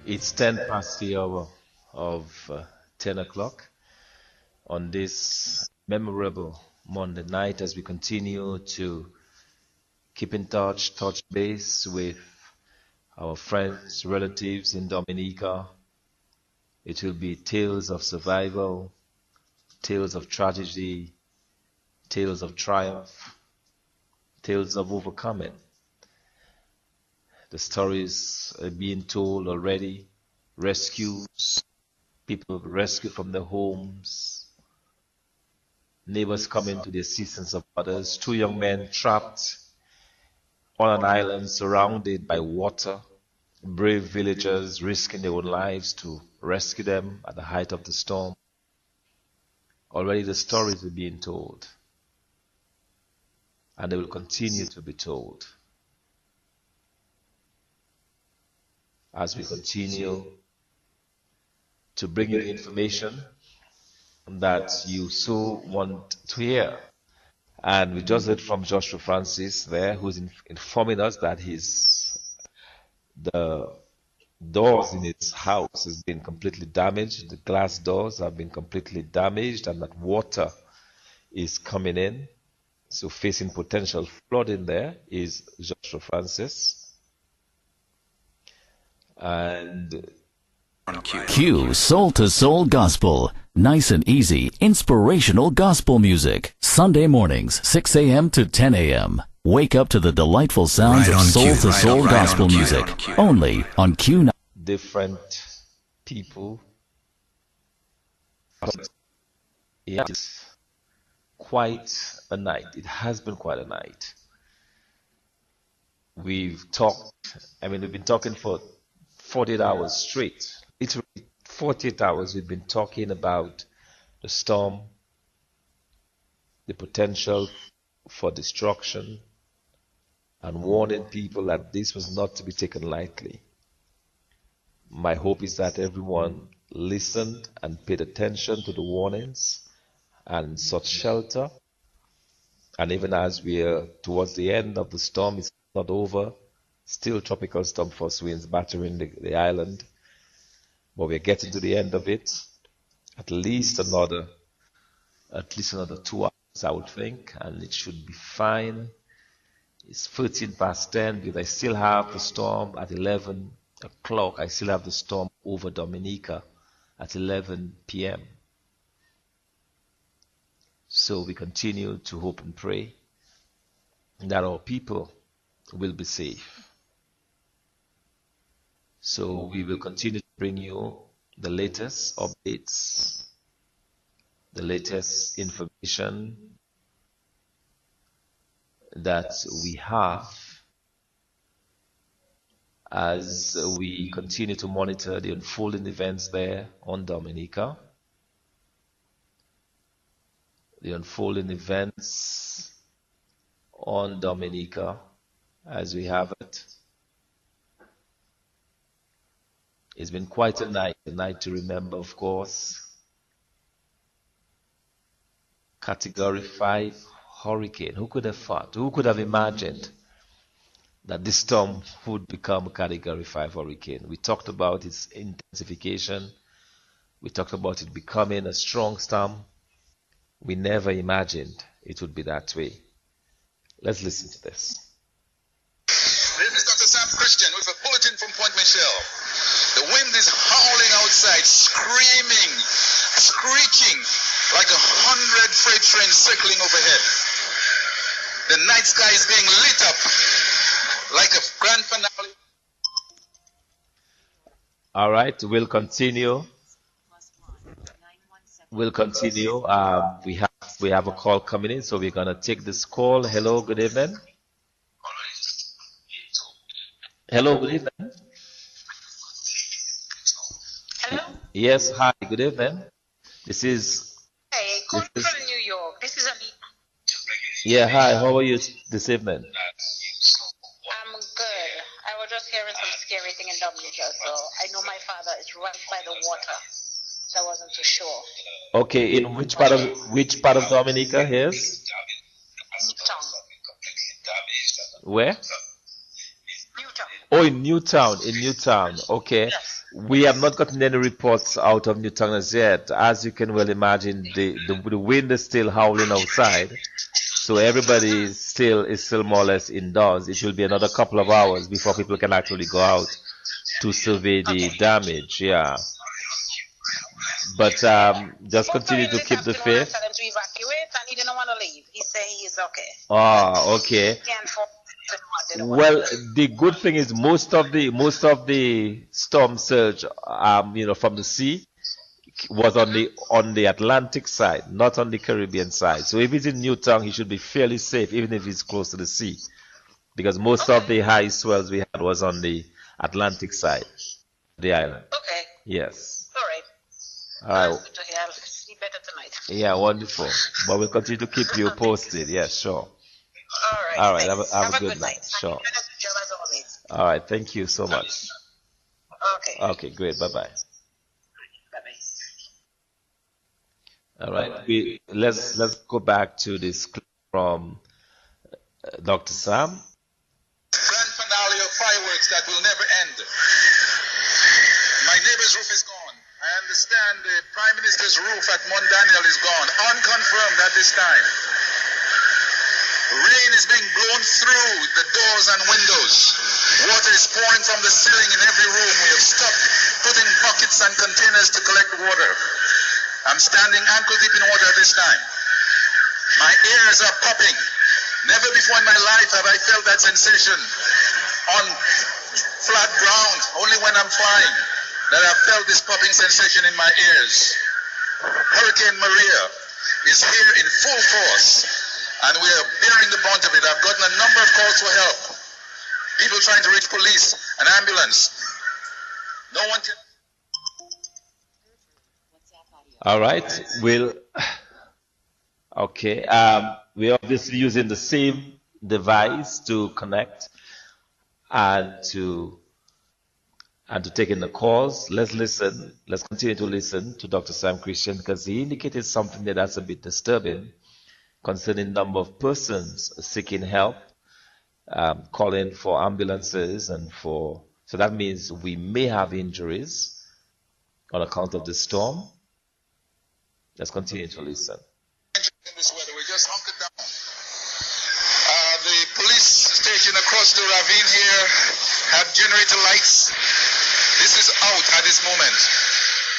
It's 10 past the hour of 10 o'clock on this memorable Monday night as we continue to keep in touch base with our friends, relatives in Dominica. It will be tales of survival, tales of tragedy, tales of triumph, tales of overcoming. The stories are being told already. Rescues, people rescued from their homes, neighbors coming to the assistance of others, two young men trapped on an island surrounded by water, brave villagers risking their own lives to rescue them at the height of the storm. Already the stories are being told, and they will continue to be told as we continue to bring you the information that you so want to hear. And we just heard from Joshua Francis there, who's informing us that the doors in his house has been completely damaged. The glass doors have been completely damaged, and that water is coming in. So facing potential flooding there is Joshua Francis. And Q Soul to Soul Gospel. Nice and easy, inspirational gospel music. Sunday mornings, 6 a.m. to 10 a.m. Wake up to the delightful sounds of Soul to Soul Gospel music. Only on Q95. Different people. It's quite a night. It has been quite a night. We've been talking for 48 hours straight. Literally 48 hours we've been talking about the storm, the potential for destruction, and warning people that this was not to be taken lightly. My hope is that everyone listened and paid attention to the warnings and sought shelter. And even as we are towards the end of the storm, it's not over. Still tropical storm force winds battering the island, but we're getting to the end of it. At least another 2 hours, I would think, and it should be fine. It's 13 past 10 because I still have the storm at 11 o'clock. I still have the storm over Dominica at 11 p.m. So we continue to hope and pray that our people will be safe. So we will continue to bring you the latest updates, the latest information that we have as we continue to monitor the unfolding events there on Dominica. The unfolding events on Dominica as we have it. It's been quite a night to remember, of course. Category 5 hurricane. Who could have thought? Who could have imagined that this storm would become a Category 5 hurricane? We talked about its intensification. We talked about it becoming a strong storm. We never imagined it would be that way. Let's listen to this. This is Dr. Sam Christian with a bulletin from Point Michelle. The wind is howling outside, screaming, screeching like 100 freight trains circling overhead. The night sky is being lit up like a grand finale. All right, we'll continue. We have a call coming in, so we're gonna take this call. Hello, good evening. Hello, good evening. Hello? Yes, hi, good evening. This is Calling from New York. This is Anita. yeah, hi, how are you this evening? I'm good. I was just hearing some scary thing in Dominica, so I know my father is right by the water. So I wasn't too sure. Okay, in which part of Dominica is? Newtown. Where? Newtown. Oh, in Newtown, Okay. Yes. We have not gotten any reports out of Newtown as yet. As you can well imagine, the wind is still howling outside, so everybody is still more or less indoors. It will be another couple of hours before people can actually go out to survey the Okay. damage. Yeah, but just Spoke to continue him to this keep the afternoon and faith. tell him to evacuate, and he didn't want to leave. He said he's okay. Ah, okay. Can't fall. Didn't want to Well, leave. the good thing is most of the storm surge, from the sea was on the Atlantic side, not on the Caribbean side. So if he's in Newtown, he should be fairly safe, even if he's close to the sea, because most of Okay. the high swells we had was on the Atlantic side of the island. Okay. Yes. All right. All right. That's good to hear. I'll sleep better tonight. Yeah, wonderful. But we'll continue to keep you posted. Yes, sure. All right. All right. Have a, Thanks. have Have a a good good night. night. Sure. And you do a good job as always. All right. Thank you so much. Okay. Okay, great. Bye-bye. Bye-bye. All right. Let's go back to this clip from Dr. Sam. Grand finale of fireworks that will never end. My neighbor's roof is gone. I understand the Prime Minister's roof at Mount Daniel is gone. Unconfirmed at this time. Rain is being blown through the doors and windows. Water is pouring from the ceiling in every room. We have stopped putting buckets and containers to collect water. I'm standing ankle deep in water this time. My ears are popping. Never before in my life have I felt that sensation on flat ground. Only when I'm flying that I've felt this popping sensation in my ears. Hurricane Maria is here in full force, and we are bearing the brunt of it. I've gotten a number of calls for help. People trying to reach police and ambulance. No one can. All right. Okay. We're obviously using the same device to connect and to take in the calls. Let's listen. Let's continue to listen to Dr. Sam Christian, because he indicated something that's a bit disturbing concerning number of persons seeking help, calling for ambulances so that means we may have injuries on account of the storm. Let's continue to listen. In this weather, we just hunkered down. The police station across the ravine here have generator lights. This is out at this moment.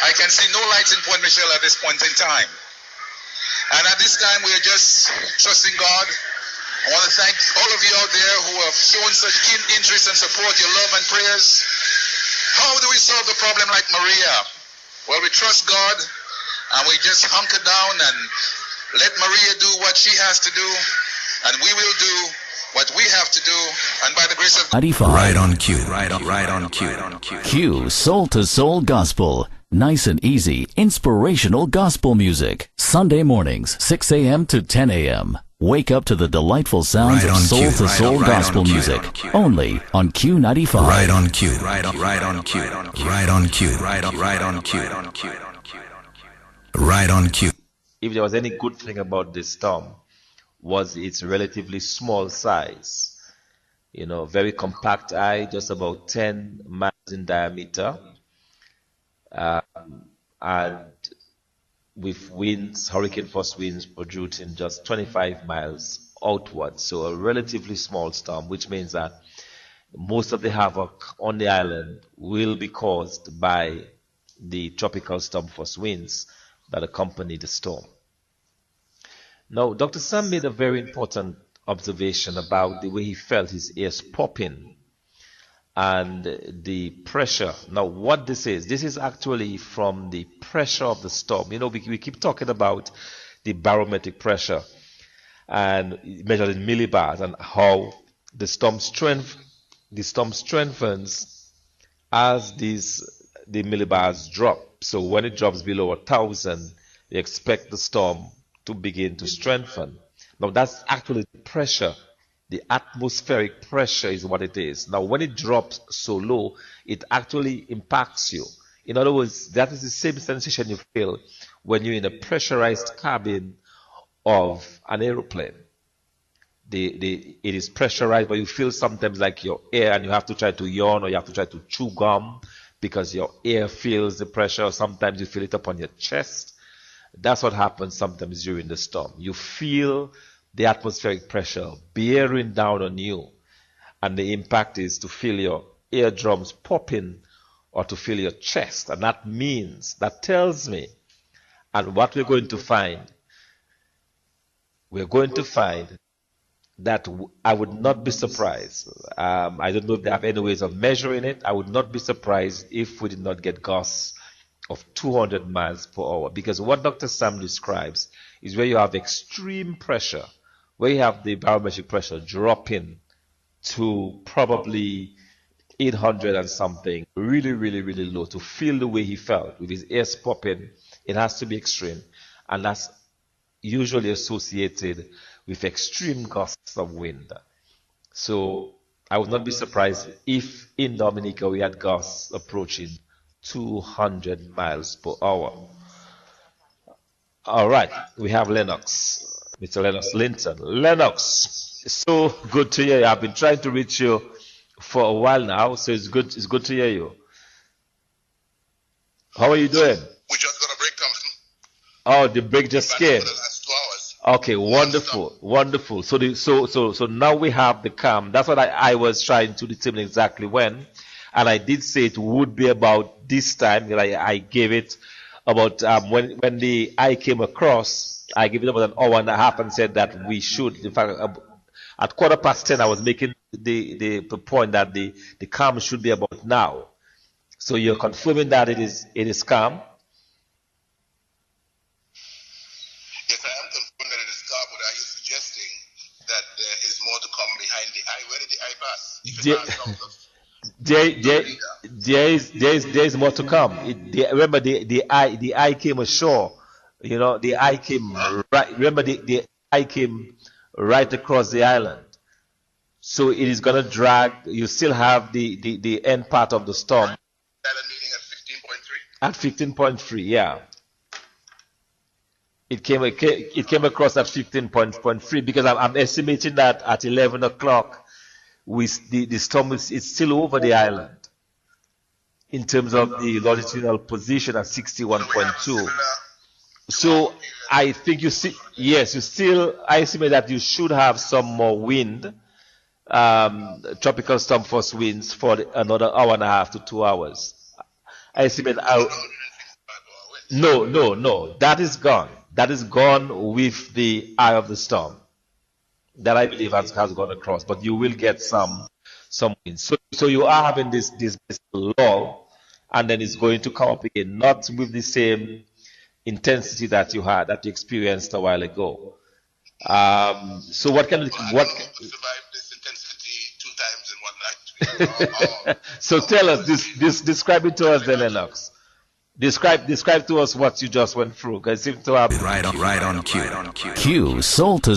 I can see no lights in Point Michelle at this point in time. And at this time, we are just trusting God. I want to thank all of you out there who have shown such keen interest and support, your love and prayers. How do we solve the problem like Maria? Well, we trust God, and we just hunker down and let Maria do what she has to do, and we will do what we have to do, and by the grace of God. 95. Right on cue. Right on cue. Q Soul to Soul Gospel. Nice and easy, inspirational gospel music. Sunday mornings, 6 a.m. to 10 a.m. Wake up to the delightful sounds Right of on soul cue. to soul Right on gospel cue. music. Right on cue. Only on Q95. Right on cue. Right on cue. Right on cue. Right on cue. Right on cue. If there was any good thing about this storm, was its relatively small size. Very compact eye, just about 10 miles in diameter, and with winds, hurricane force winds producing just 25 miles outward. So a relatively small storm, which means that most of the havoc on the island will be caused by the tropical storm force winds that accompany the storm. Now, Dr. Sam made a very important observation about the way he felt his ears popping and the pressure. Now, what this is actually from the pressure of the storm. We keep talking about the barometric pressure and measured in millibars, and how the storm strengthens as the millibars drop. So when it drops below 1,000, you expect the storm to begin to strengthen. Now that's actually the pressure. The atmospheric pressure is what it is. Now when it drops so low, it actually impacts you. In other words, that is the same sensation you feel when you're in a pressurized cabin of an aeroplane. It is pressurized, but you feel sometimes like your air, and you have to try to yawn or you have to try to chew gum because your ear feels the pressure. Sometimes you feel it up on your chest. That's what happens sometimes during the storm. You feel the atmospheric pressure bearing down on you, and the impact is to feel your eardrums popping or to feel your chest. And that tells me, and what we're going to find that I would not be surprised. I don't know if they have any ways of measuring it. I would not be surprised if we did not get gusts of 200 miles per hour, because what Dr. Sam describes is where you have extreme pressure, where you have the barometric pressure dropping to probably 800 and something, really, really, really low. To feel the way he felt with his ears popping, it has to be extreme, and that's usually associated with extreme gusts of wind. So I would not be surprised if in Dominica we had gusts approaching 200 miles per hour. All right, we have Lennox, Mr. Lennox Linton. Lennox, so good to hear you. I've been trying to reach you for a while now, so it's good to hear you. How are you doing? We just got a break, Thompson. Oh, the break just came. For the last 2 hours. Okay, wonderful, wonderful. So now we have the calm. That's what I was trying to determine exactly when, and I did say it would be about this time. I gave it about when the eye came across. I gave it about an hour and a half and said that we should. In fact, at 10:15, I was making the point that the calm should be about now. So you're confirming that it is calm. Yes, I am confirming that it is calm, but are you suggesting that there is more to come behind the eye? Where did the eye pass? If it passed out of there is more to come. Remember the eye came ashore. You know, the eye came right. Remember the eye came right across the island. So it is gonna drag. You still have the end part of the storm island meeting at 15.3. at 15.3. Yeah, it came across at 15.3 because I'm estimating that at 11 o'clock. The storm is still over the island in terms of the longitudinal position at 61.2. So I think you see, yes, I estimate that you should have some more wind, tropical storm force winds for another hour and a half to 2 hours. I estimate no, that is gone. That is gone with the eye of the storm. That I believe has gone across, but you will get some wind. So you are having this lull, and then it's going to come up again, not with the same intensity that you experienced a while ago. So what can what? Survive this intensity 2 times in 1 night. So tell us describe it to us, then, Lennox. Describe to us what you just went through. Because it seems to have Right on cue. Q Soul to